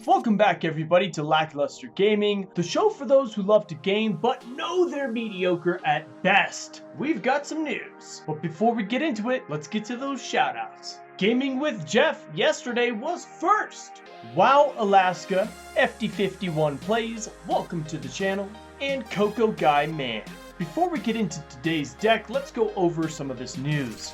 Welcome back everybody to LackLuster Gaming, the show for those who love to game but know they're mediocre at best. We've got some news, but before we get into it, let's get to those shoutouts. Gaming with Jeff yesterday was first. Wow Alaska, FD51 Plays, welcome to the channel, and Coco Guy Man. Before we get into today's deck, let's go over some of this news.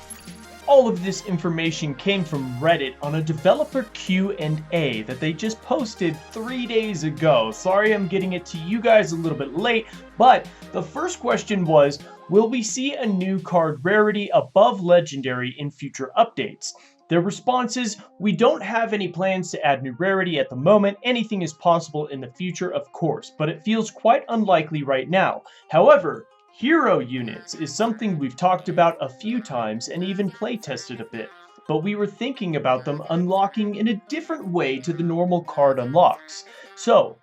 All of this information came from Reddit on a developer Q&A that they just posted 3 days ago. Sorry I'm getting it to you guys a little bit late, but the first question was, will we see a new card rarity above legendary in future updates? Their response is, we don't have any plans to add new rarity at the moment. Anything is possible in the future, of course, but it feels quite unlikely right now. However, hero units is something we've talked about a few times and even play tested a bit, but we were thinking about them unlocking in a different way to the normal card unlocks. So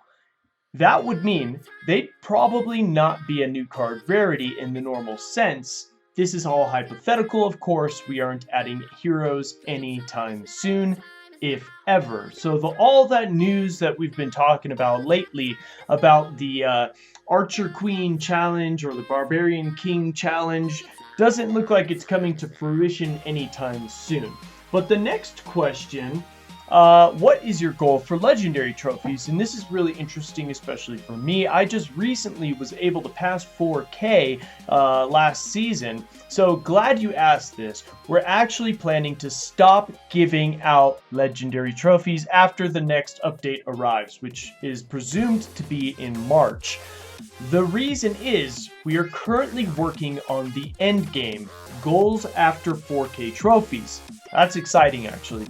that would mean they'd probably not be a new card rarity in the normal sense. This is all hypothetical, of course. We aren't adding heroes anytime soon, if ever. So all that news that we've been talking about lately about the Archer Queen challenge or the Barbarian King challenge doesn't look like it's coming to fruition anytime soon. But the next question, what is your goal for legendary trophies? And this is really interesting, especially for me. I just recently was able to pass 4K last season, so glad you asked this. We're actually planning to stop giving out legendary trophies after the next update arrives, which is presumed to be in March. The reason is we are currently working on the end game, goals after 4K trophies. That's exciting, actually.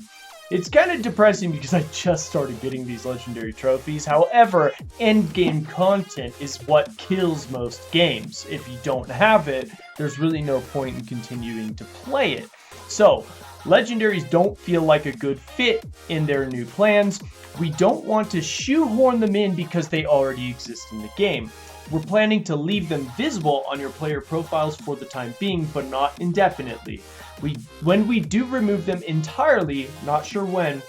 It's kind of depressing because I just started getting these legendary trophies. However, endgame content is what kills most games. If you don't have it, there's really no point in continuing to play it. So, legendaries don't feel like a good fit in their new plans. We don't want to shoehorn them in because they already exist in the game. We're planning to leave them visible on your player profiles for the time being, but not indefinitely. When we do remove them entirely, not sure when,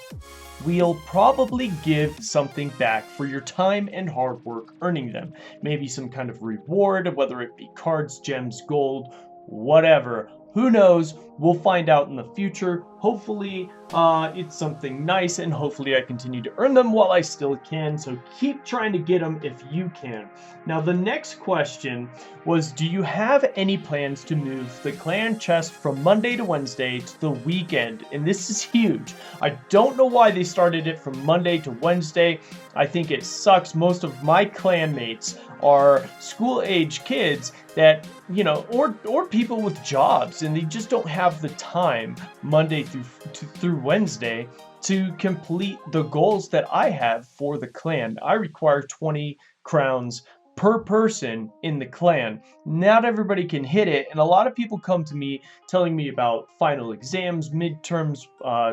we'll probably give something back for your time and hard work earning them. Maybe some kind of reward, whether it be cards, gems, gold, whatever. Who knows? We'll find out in the future. Hopefully, it's something nice, and hopefully I continue to earn them while I still can, so keep trying to get them if you can. Now, the next question was, do you have any plans to move the clan chest from Monday to Wednesday to the weekend? And this is huge. I don't know why they started it from Monday to Wednesday. I think it sucks. Most of my clan mates are school-age kids that, you know, or people with jobs, and they just don't have the time Monday through Wednesday to complete the goals that I have for the clan. I require 20 crowns per person in the clan. Not everybody can hit it, and a lot of people come to me telling me about final exams, midterms,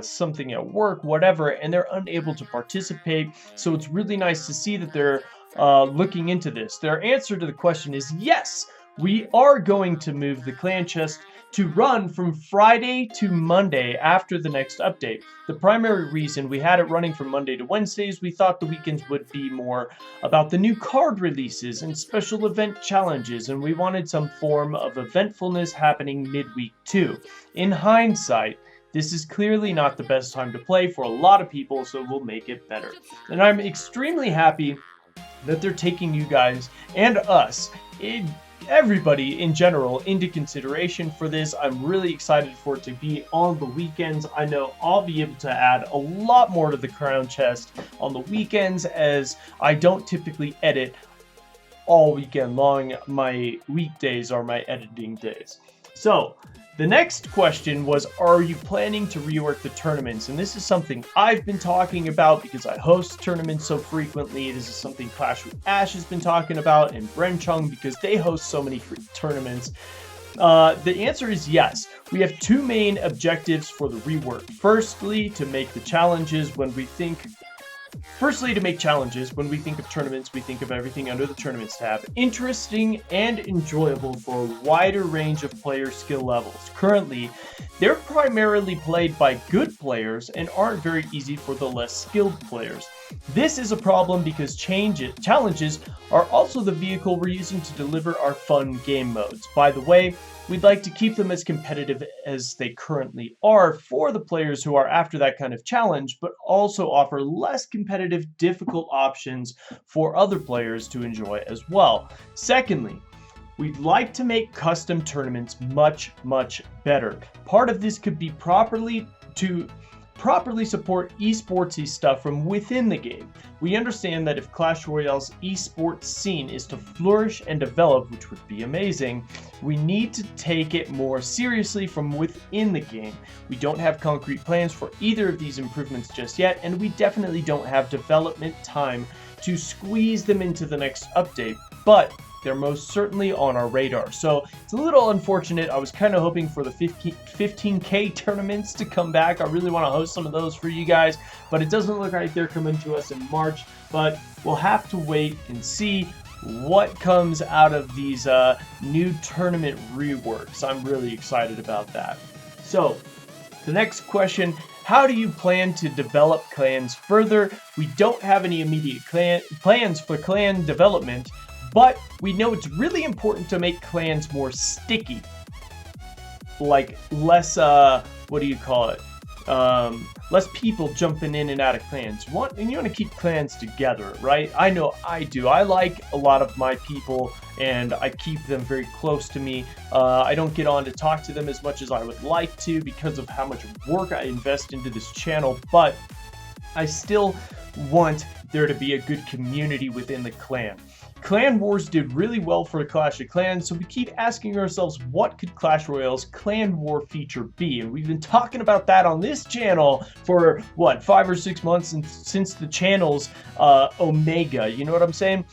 something at work, whatever, and they're unable to participate. So it's really nice to see that they're looking into this. Their answer to the question is yes, we are going to move the clan chest to run from Friday to Monday after the next update. The primary reason we had it running from Monday to Wednesdays, we thought the weekends would be more about the new card releases and special event challenges, and we wanted some form of eventfulness happening midweek too. In hindsight, this is clearly not the best time to play for a lot of people, so we'll make it better. And I'm extremely happy that they're taking you guys and us, everybody in general, into consideration for this. I'm really excited for it to be on the weekends. I know I'll be able to add a lot more to the crown chest on the weekends, as I don't typically edit all weekend long. My weekdays are my editing days. So the next question was, are you planning to rework the tournaments? And this is something I've been talking about because I host tournaments so frequently. This is something Clash with Ash has been talking about, and Brenchung, because they host so many free tournaments. the answer is yes. We have two main objectives for the rework. Firstly, to make challenges when we think of tournaments, we think of everything under the tournaments tab interesting and enjoyable for a wider range of player skill levels. Currently, they're primarily played by good players and aren't very easy for the less skilled players. This is a problem because challenges are also the vehicle we're using to deliver our fun game modes. By the way, we'd like to keep them as competitive as they currently are for the players who are after that kind of challenge, but also offer less competitive, difficult options for other players to enjoy as well. Secondly, we'd like to make custom tournaments much better. Part of this could be properly support esportsy stuff from within the game. We understand that if Clash Royale's esports scene is to flourish and develop, which would be amazing, we need to take it more seriously from within the game. We don't have concrete plans for either of these improvements just yet, and we definitely don't have development time to squeeze them into the next update, but they're most certainly on our radar. So it's a little unfortunate. I was kind of hoping for the 15K tournaments to come back. I really want to host some of those for you guys, but it doesn't look like they're coming to us in March. But we'll have to wait and see what comes out of these new tournament reworks. I'm really excited about that. So the next question: how do you plan to develop clans further? We don't have any immediate plans for clan development, but we know it's really important to make clans more sticky. Like less, less people jumping in and out of clans. You want to keep clans together, right? I know I do. I like a lot of my people and I keep them very close to me. I don't get on to talk to them as much as I would like to because of how much work I invest into this channel, but I still want there to be a good community within the clan. Clan Wars did really well for Clash of Clans, so we keep asking ourselves, what could Clash Royale's Clan War feature be? And we've been talking about that on this channel for, 5 or 6 months since the channel's Omega, you know what I'm saying?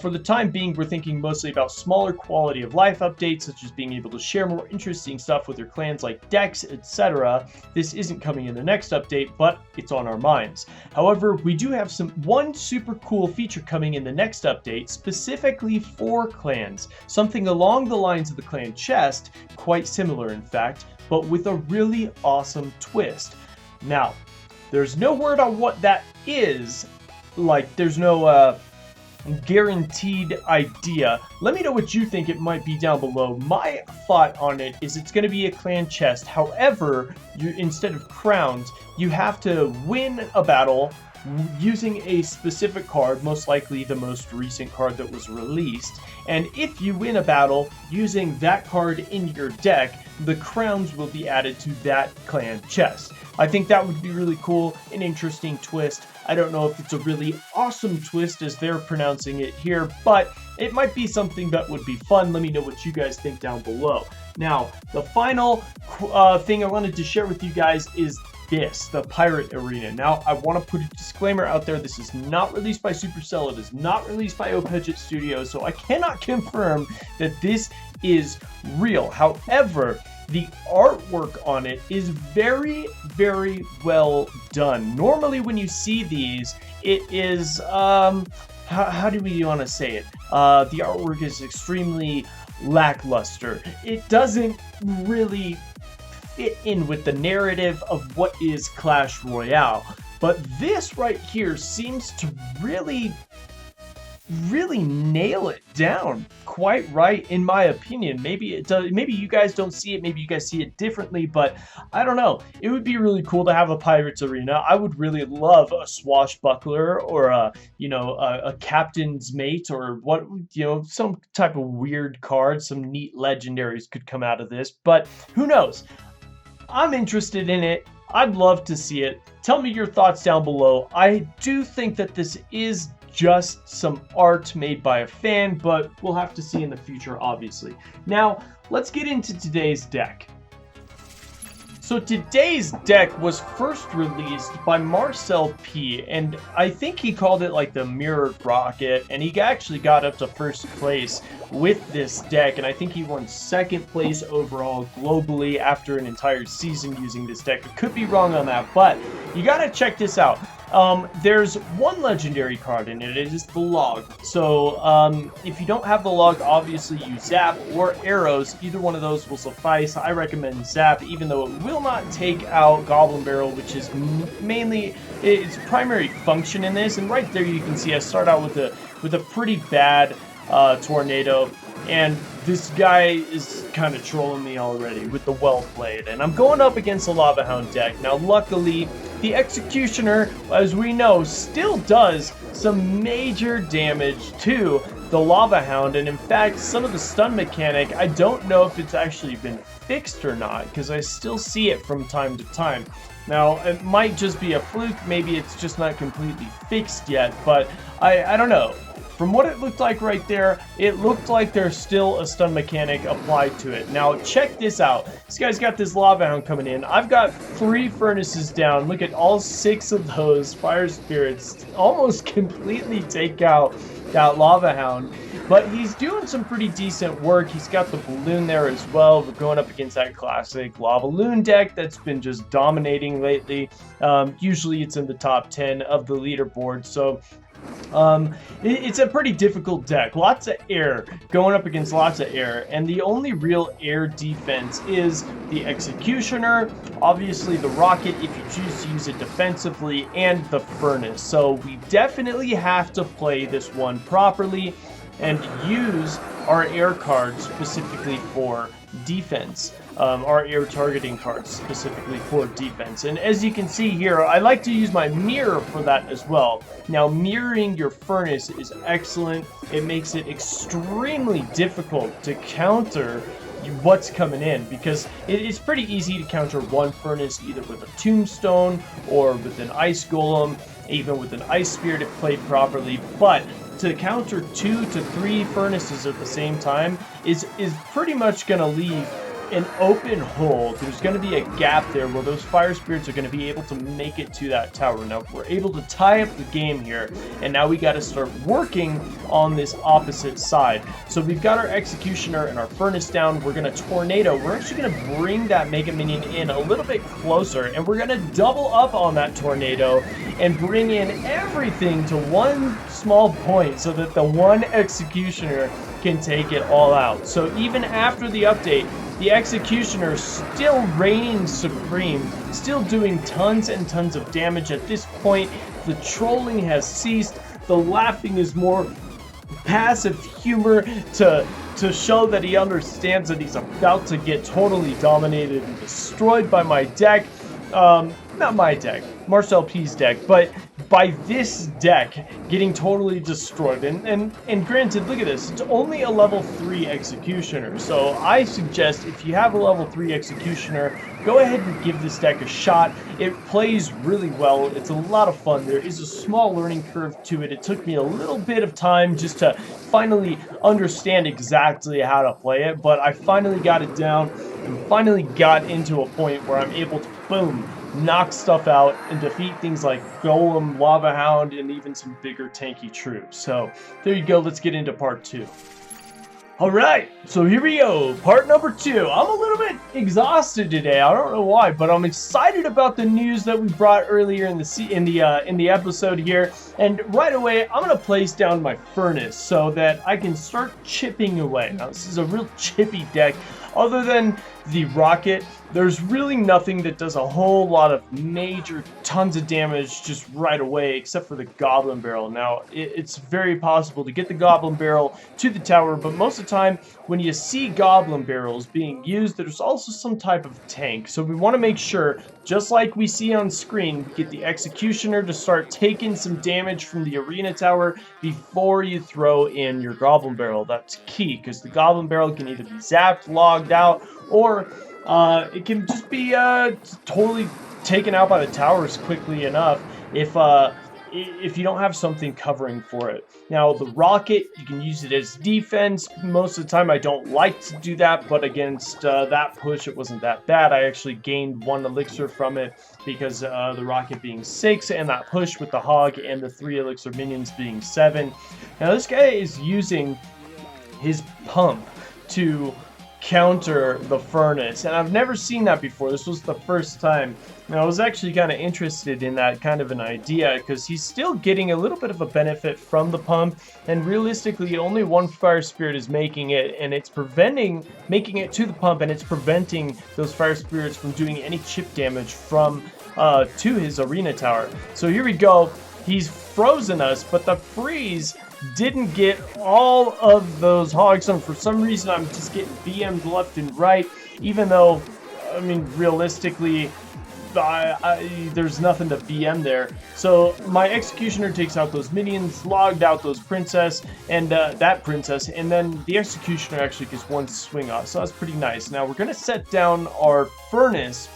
For the time being, we're thinking mostly about smaller quality of life updates, such as being able to share more interesting stuff with your clans like decks, etc. This isn't coming in the next update, but it's on our minds. However, we do have one super cool feature coming in the next update, specifically for clans. Something along the lines of the clan chest, quite similar in fact, but with a really awesome twist. Now, there's no word on what that is, like there's no guaranteed idea. Let me know what you think it might be down below. My thought on it is it's going to be a clan chest. However, instead of crowns, you have to win a battle using a specific card, most likely the most recent card that was released. And if you win a battle using that card in your deck, the crowns will be added to that clan chest. I think that would be really cool, an interesting twist. I don't know if it's a really awesome twist as they're pronouncing it here, but it might be something that would be fun. Let me know what you guys think down below. Now, the final thing I wanted to share with you guys is the Pirate Arena. Now, I want to put a disclaimer out there. This is not released by Supercell. It is not released by Opedget Studios, so I cannot confirm that this is real. However, the artwork on it is very well done. Normally when you see these, it is, how do we want to say it? The artwork is extremely lackluster. It doesn't really fit in with the narrative of what is Clash Royale. But this right here seems to really nail it down quite right, in my opinion. Maybe it does, maybe you guys don't see it, maybe you guys see it differently, but I don't know. It would be really cool to have a Pirates Arena. I would really love a swashbuckler or a captain's mate, or some type of weird card. Some neat legendaries could come out of this, but who knows? I'm interested in it. I'd love to see it. Tell me your thoughts down below. I do think that this is just some art made by a fan, but we'll have to see in the future, obviously. Now, let's get into today's deck. So today's deck was first released by Marcel P, and I think he called it like the Mirrored Rocket, and he actually got up to first place with this deck, and I think he won second place overall globally after an entire season using this deck. I could be wrong on that, but you gotta check this out. There's one legendary card in it. It is the log. So if you don't have the log, obviously use zap or arrows. Either one of those will suffice. I recommend zap, even though it will not take out Goblin Barrel, which is mainly its primary function in this. And right there you can see I start out with a pretty bad tornado, and this guy is kind of trolling me already with the well played, and I'm going up against a Lava Hound deck. Now luckily the Executioner, as we know, still does some major damage to the Lava Hound, and in fact some of the stun mechanic, I don't know if it's actually been fixed or not, because I still see it from time to time. Now, it might just be a fluke, maybe it's just not completely fixed yet, but I don't know. From what it looked like right there, it looked like there's still a stun mechanic applied to it. Now, check this out. This guy's got this Lava Hound coming in. I've got 3 furnaces down. Look at all 6 of those Fire Spirits almost completely take out that Lava Hound. But he's doing some pretty decent work. He's got the balloon there as well. We're going up against that classic Lava Loon deck that's been just dominating lately. Usually it's in the top 10 of the leaderboard. So it's a pretty difficult deck. Lots of air, going up against lots of air, and the only real air defense is the Executioner, obviously the Rocket if you choose to use it defensively, and the Furnace. So we definitely have to play this one properly and use our air cards specifically for defense. Our air targeting cards specifically for defense. And as you can see here, I like to use my mirror for that as well. Now, mirroring your furnace is excellent. It makes it extremely difficult to counter what's coming in, because it's pretty easy to counter one furnace either with a tombstone or with an ice golem, even with an ice spirit if played properly. But to counter 2 to 3 furnaces at the same time is pretty much going to leave an open hole. There's going to be a gap there where those Fire Spirits are going to be able to make it to that tower. Now, we're able to tie up the game here, and now we got to start working on this opposite side. So we've got our Executioner and our Furnace down. We're going to Tornado. We're actually going to bring that Mega Minion in a little bit closer, and we're going to double up on that Tornado and bring in everything to one small point so that the one Executioner can take it all out. So even after the update, the Executioner still reigning supreme, still doing tons and tons of damage. At this point, the trolling has ceased. The laughing is more passive humor to show that he understands that he's about to get totally dominated and destroyed by my deck. Not my deck, Marcel P's deck, but by this deck getting totally destroyed. And granted, look at this, it's only a level 3 Executioner, so I suggest if you have a level 3 Executioner, go ahead and give this deck a shot. It plays really well, it's a lot of fun. There is a small learning curve to it. It took me a little bit of time just to finally understand exactly how to play it, but I finally got it down and finally got into a point where I'm able to, boom, knock stuff out and defeat things like Golem, Lava Hound, and even some bigger tanky troops. So there you go, let's get into part 2. Alright, so here we go, part number 2. I'm a little bit exhausted today, I don't know why, but I'm excited about the news that we brought earlier in the episode here. And right away, I'm going to place down my Furnace so that I can start chipping away. Now, this is a real chippy deck. Other than the Rocket, there's really nothing that does a whole lot of major tons of damage just right away, except for the Goblin Barrel. Now, it's very possible to get the Goblin Barrel to the tower, but most of the time, when you see Goblin Barrels being used, there's also some type of tank. So we want to make sure, just like we see on screen, get the Executioner to start taking some damage from the Arena Tower before you throw in your Goblin Barrel. That's key, because the Goblin Barrel can either be zapped, logged out, or it can just be totally taken out by the towers quickly enough if you don't have something covering for it. Now, the rocket, you can use it as defense. Most of the time, I don't like to do that, but against that push, it wasn't that bad. I actually gained 1 elixir from it because the rocket being 6, and that push with the hog and the 3 elixir minions being 7. Now, this guy is using his pump to counter the furnace, and I've never seen that before. This was the first time, and I was actually kind of interested in that kind of an idea because he's still getting a little bit of a benefit from the pump, and realistically only 1 fire spirit is making it, and it's making it to the pump, and it's preventing those fire spirits from doing any chip damage from to his arena tower. So here we go. He's frozen us, but the freeze didn't get all of those hogs, and for some reason I'm just getting BM'd left and right, even though, I mean, realistically, there's nothing to BM there. So my executioner takes out those minions, logged out those princess, and that princess, and then the executioner actually gets 1 swing off, so that's pretty nice. Now we're gonna set down our furnace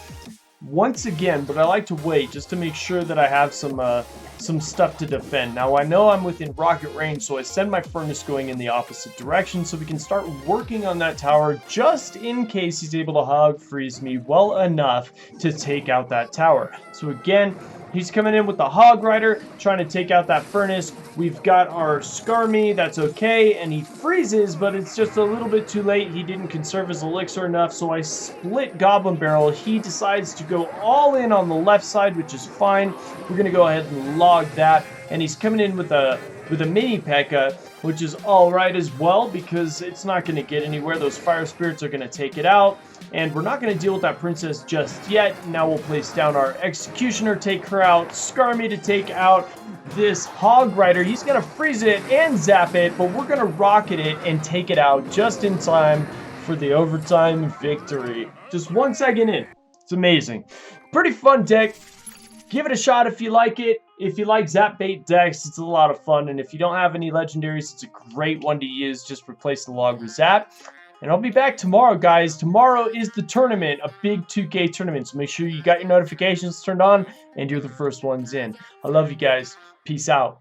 once again, but I like to wait just to make sure that I have some stuff to defend. Now I know I'm within rocket range, so I send my furnace going in the opposite direction so we can start working on that tower just in case he's able to hog freeze me well enough to take out that tower. So again, he's coming in with the hog rider, trying to take out that furnace. We've got our Skarmy, that's okay, and he freezes, but it's just a little bit too late. He didn't conserve his elixir enough, so I split Goblin Barrel. He decides to go all in on the left side, which is fine. We're gonna go ahead and log that, and he's coming in with a mini P.E.K.K.A, which is alright as well, because it's not going to get anywhere. Those fire spirits are going to take it out, and we're not going to deal with that princess just yet. Now we'll place down our executioner, take her out, Skarmy to take out this hog rider. He's going to freeze it and zap it, but we're going to rocket it and take it out just in time for the overtime victory. Just 1 second in. It's amazing. Pretty fun deck. Give it a shot if you like it. If you like zap bait decks, it's a lot of fun. And if you don't have any legendaries, it's a great one to use. Just replace the log with zap. And I'll be back tomorrow, guys. Tomorrow is the tournament, a big 2K tournament. So make sure you got your notifications turned on and you're the first ones in. I love you guys. Peace out.